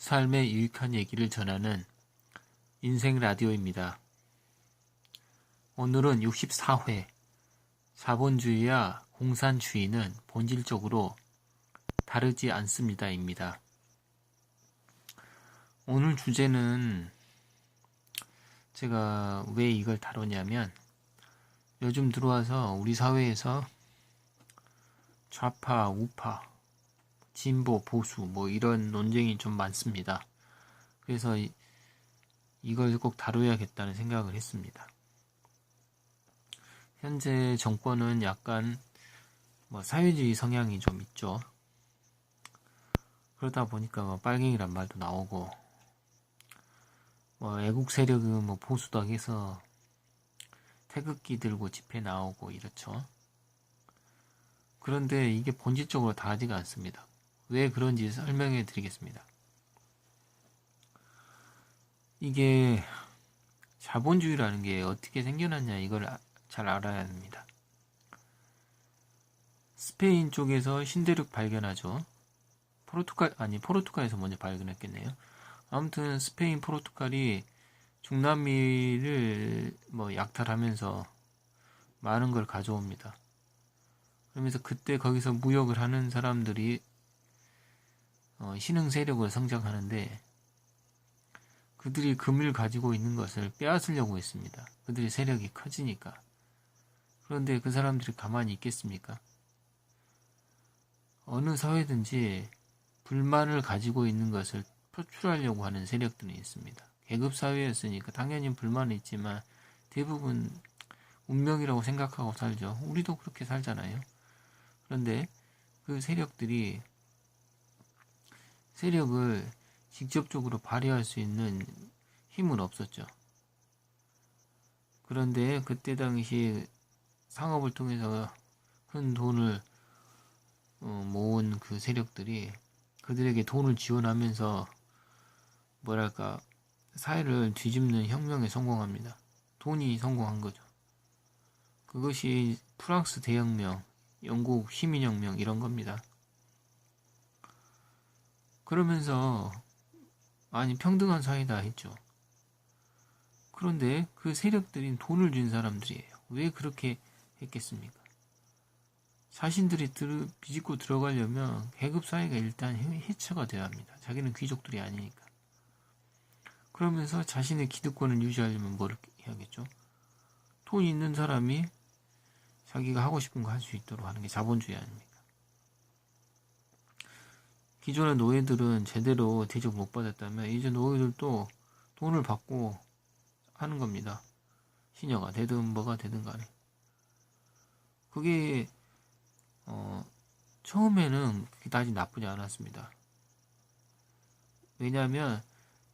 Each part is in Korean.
삶에 유익한 얘기를 전하는 인생 라디오입니다. 오늘은 64회 자본주의와 공산주의는 본질적으로 다르지 않습니다입니다. 오늘 주제는 제가 왜 이걸 다루냐면 요즘 들어와서 우리 사회에서 좌파, 우파, 진보, 보수 이런 논쟁이 좀 많습니다. 그래서 이걸 꼭 다뤄야겠다는 생각을 했습니다. 현재 정권은 약간 사회주의 성향이 좀 있죠. 그러다 보니까 빨갱이란 말도 나오고 애국 세력은 보수다 해서 태극기 들고 집회 나오고 이렇죠. 그런데 이게 본질적으로 다르지가 않습니다. 왜 그런지 설명해 드리겠습니다. 이게 자본주의라는 게 어떻게 생겨났냐 이걸 잘 알아야 합니다. 스페인 쪽에서 신대륙 발견하죠. 포르투갈에서 먼저 발견했겠네요. 아무튼 스페인, 포르투갈이 중남미를 약탈하면서 많은 걸 가져옵니다. 그러면서 그때 거기서 무역을 하는 사람들이 신흥 세력을 성장하는데 그들이 금을 가지고 있는 것을 빼앗으려고 했습니다. 그들의 세력이 커지니까. 그런데 그 사람들이 가만히 있겠습니까? 어느 사회든지 불만을 가지고 있는 것을 표출하려고 하는 세력들이 있습니다. 계급사회였으니까 당연히 불만은 있지만 대부분 운명이라고 생각하고 살죠. 우리도 그렇게 살잖아요. 그런데 그 세력들이 세력을 직접적으로 발휘할 수 있는 힘은 없었죠. 그런데 그때 당시 상업을 통해서 큰 돈을 모은 그 세력들이 그들에게 돈을 지원하면서 사회를 뒤집는 혁명에 성공합니다. 돈이 성공한 거죠. 그것이 프랑스 대혁명, 영국 시민혁명 이런 겁니다. 그러면서 평등한 사회다 했죠. 그런데 그 세력들인 돈을 준 사람들이에요. 왜 그렇게 했겠습니까? 자신들이 비집고 들어가려면 계급사회가 일단 해체가 돼야 합니다. 자기는 귀족들이 아니니까. 그러면서 자신의 기득권을 유지하려면 뭘 해야겠죠? 돈 있는 사람이 자기가 하고 싶은 거 할 수 있도록 하는 게 자본주의 아닙니까? 기존의 노예들은 제대로 대접 못 받았다면 이제 노예들도 돈을 받고 하는 겁니다. 시녀가 되든 뭐가 되든 간에. 그게 처음에는 그다지 나쁘지 않았습니다. 왜냐하면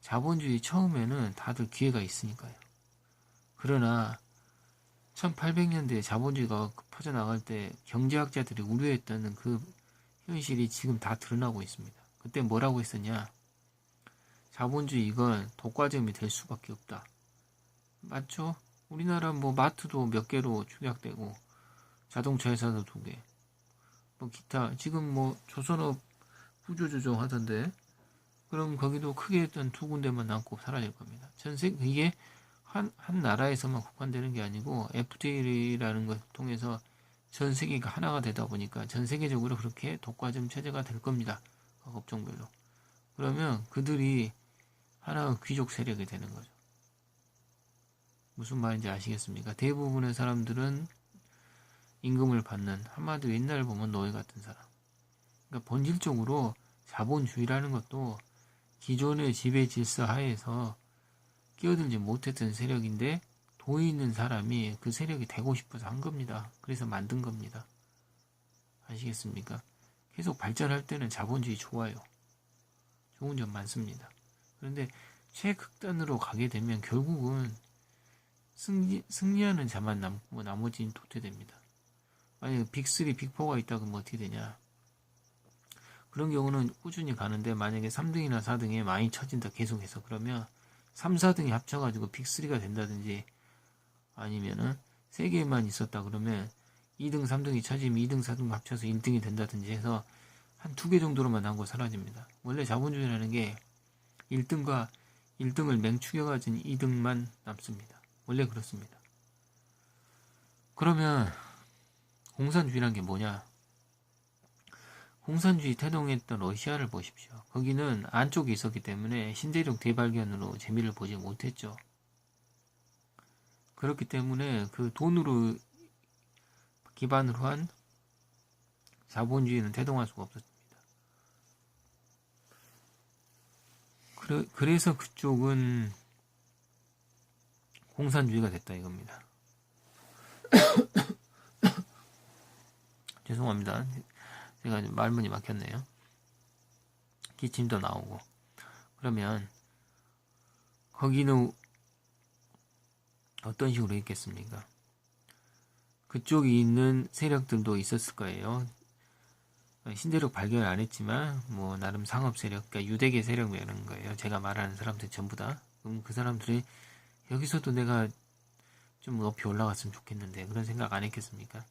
자본주의 처음에는 다들 기회가 있으니까요. 그러나 1800년대에 자본주의가 퍼져나갈 때 경제학자들이 우려했던 그 현실이 지금 다 드러나고 있습니다. 그때 뭐라고 했었냐? 자본주의 이건 독과점이 될 수밖에 없다. 맞죠? 우리나라 마트도 몇 개로 축약되고 자동차 회사도 2개. 기타 지금 조선업 구조조정 하던데 그럼 거기도 크게 했던 2군데만 남고 사라질 겁니다. 이게 한 나라에서만 국한되는 게 아니고 FTA라는 걸 통해서 전 세계가 하나가 되다 보니까 전 세계적으로 그렇게 독과점 체제가 될 겁니다. 각 업종별로. 그러면 그들이 하나의 귀족 세력이 되는 거죠. 무슨 말인지 아시겠습니까? 대부분의 사람들은 임금을 받는 한마디로 옛날 보면 노예 같은 사람. 그러니까 본질적으로 자본주의라는 것도 기존의 지배 질서 하에서 끼어들지 못했던 세력인데 돈이 있는 사람이 그 세력이 되고 싶어서 한 겁니다. 그래서 만든 겁니다. 아시겠습니까? 계속 발전할 때는 자본주의 좋아요. 좋은 점 많습니다. 그런데 최극단으로 가게 되면 결국은 승리하는 자만 남고 나머지는 도태됩니다. 만약에 빅3, 빅4가 있다 그러면 어떻게 되냐? 그런 경우는 꾸준히 가는데 만약에 3등이나 4등에 많이 쳐진다 계속해서 그러면 3, 4등이 합쳐가지고 빅3가 된다든지 아니면은 3개만 있었다 그러면 2등, 3등이 쳐지면 2등, 4등 합쳐서 1등이 된다든지 해서 한 2개 정도로만 남고 사라집니다. 원래 자본주의라는 게 1등과 1등을 맹추겨 가진 2등만 남습니다. 원래 그렇습니다. 그러면 공산주의란 게 뭐냐? 공산주의 태동했던 러시아를 보십시오. 거기는 안쪽에 있었기 때문에 신대륙 대발견으로 재미를 보지 못했죠. 그렇기 때문에 그 돈으로 기반으로 한 자본주의는 태동할 수가 없었습니다. 그래서 그쪽은 공산주의가 됐다 이겁니다. 죄송합니다. 제가 말문이 막혔네요. 기침도 나오고. 그러면 거기는 어떤 식으로 있겠습니까? 그쪽에 있는 세력들도 있었을 거예요. 신대륙 발견을 안 했지만 뭐 나름 상업 세력, 그러니까 유대계 세력이라는 거예요. 제가 말하는 사람들 전부 다. 그럼 그 사람들이 여기서도 내가 좀 높이 올라갔으면 좋겠는데 그런 생각 안 했겠습니까?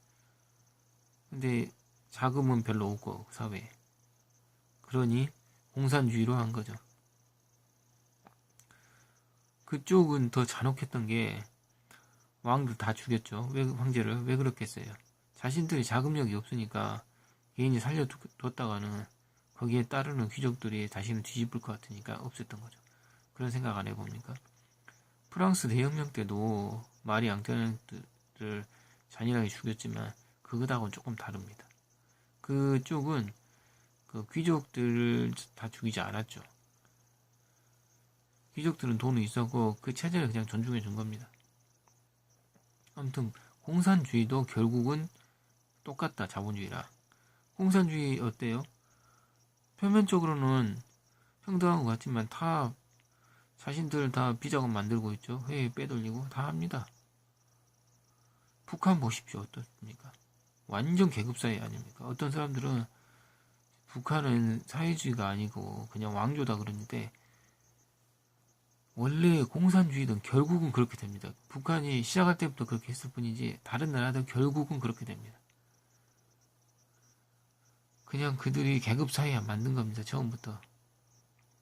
근데 자금은 별로 없고 사회에. 그러니 공산주의로 한 거죠. 그쪽은 더 잔혹했던 게 왕들 다 죽였죠. 황제를 왜 그렇겠어요? 자신들이 자금력이 없으니까 개인이 살려뒀다가는 거기에 따르는 귀족들이 다시는 뒤집을 것 같으니까 없앴던 거죠. 그런 생각 안 해봅니까? 프랑스 대혁명 때도 마리 앙투아네트를 잔인하게 죽였지만 그거하고는 조금 다릅니다. 그쪽은 그 귀족들을 다 죽이지 않았죠. 귀족들은 돈이 있었고 그 체제를 그냥 존중해 준 겁니다. 아무튼 공산주의도 결국은 똑같다, 자본주의랑. 공산주의 어때요? 표면적으로는 평등한 것 같지만 다 자신들 다 비자금 만들고 있죠. 회의 빼돌리고 다 합니다. 북한 보십시오. 어떻습니까? 완전 계급사회 아닙니까? 어떤 사람들은 북한은 사회주의가 아니고 그냥 왕조다 그러는데 원래 공산주의든 결국은 그렇게 됩니다. 북한이 시작할 때부터 그렇게 했을 뿐이지 다른 나라도 결국은 그렇게 됩니다. 그냥 그들이 계급사회에 만든 겁니다. 처음부터.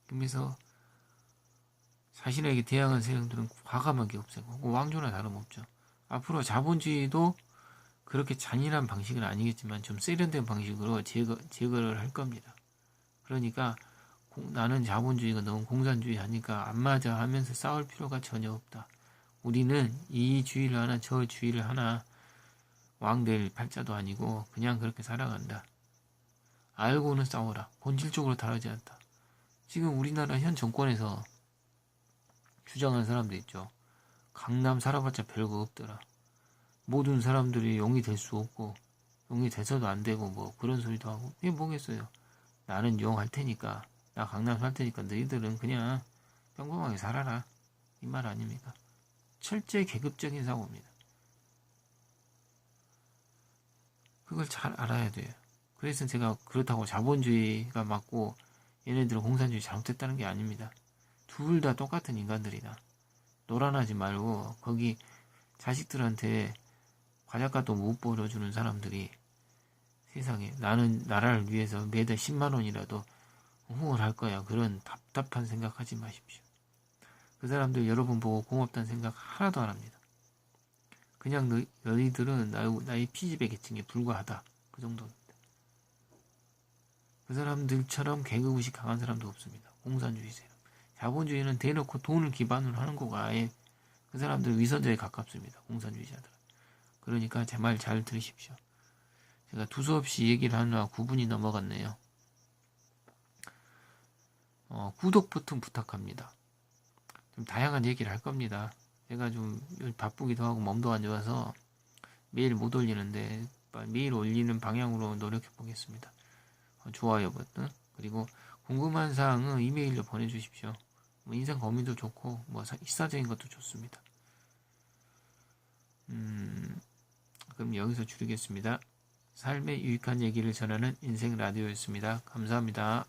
그러면서 자신에게 대항한 세력들은 과감하게 없애고 왕조나 다름없죠. 앞으로 자본주의도 그렇게 잔인한 방식은 아니겠지만 좀 세련된 방식으로 제거를 할 겁니다. 그러니까 나는 자본주의가 너무 공산주의 하니까 안 맞아 하면서 싸울 필요가 전혀 없다. 우리는 이 주의를 하나 저 주의를 하나 왕될 팔자도 아니고 그냥 그렇게 살아간다. 알고는 싸워라. 본질적으로 다르지 않다. 지금 우리나라 현 정권에서 주장하는 사람들 있죠. 강남 살아봤자 별거 없더라. 모든 사람들이 용이 될 수 없고 용이 돼서도 안 되고 뭐 그런 소리도 하고 이게 뭐겠어요. 나는 용 할 테니까 나 강남 살 테니까 너희들은 그냥 평범하게 살아라. 이 말 아닙니까? 철저히 계급적인 사고입니다. 그걸 잘 알아야 돼요. 그래서 제가 그렇다고 자본주의가 맞고 얘네들은 공산주의 잘못했다는 게 아닙니다. 둘 다 똑같은 인간들이다. 노란하지 말고 거기 자식들한테 과자값도 못 벌어주는 사람들이 세상에 나는 나라를 위해서 매달 10만 원이라도 후원할 거야. 그런 답답한 생각하지 마십시오. 그 사람들 여러분 보고 고맙다는 생각 하나도 안 합니다. 그냥 너희들은 나의 피지배 계층에 불과하다. 그 정도입니다. 그 사람들처럼 계급의식 강한 사람도 없습니다. 공산주의세요. 자본주의는 대놓고 돈을 기반으로 하는 거가 아예 그 사람들 위선자에 가깝습니다. 공산주의자들은. 그러니까 제 말 잘 들으십시오. 제가 두서없이 얘기를 하느라 9분이 넘어갔네요. 구독 버튼 부탁합니다. 좀 다양한 얘기를 할 겁니다. 제가 좀 바쁘기도 하고 몸도 안 좋아서 매일 못 올리는데 매일 올리는 방향으로 노력해 보겠습니다. 좋아요 버튼 그리고 궁금한 사항은 이메일로 보내주십시오. 뭐 인생 고민도 좋고 뭐 시사적인 것도 좋습니다. 그럼 여기서 줄이겠습니다. 삶에 유익한 얘기를 전하는 인생 라디오였습니다. 감사합니다.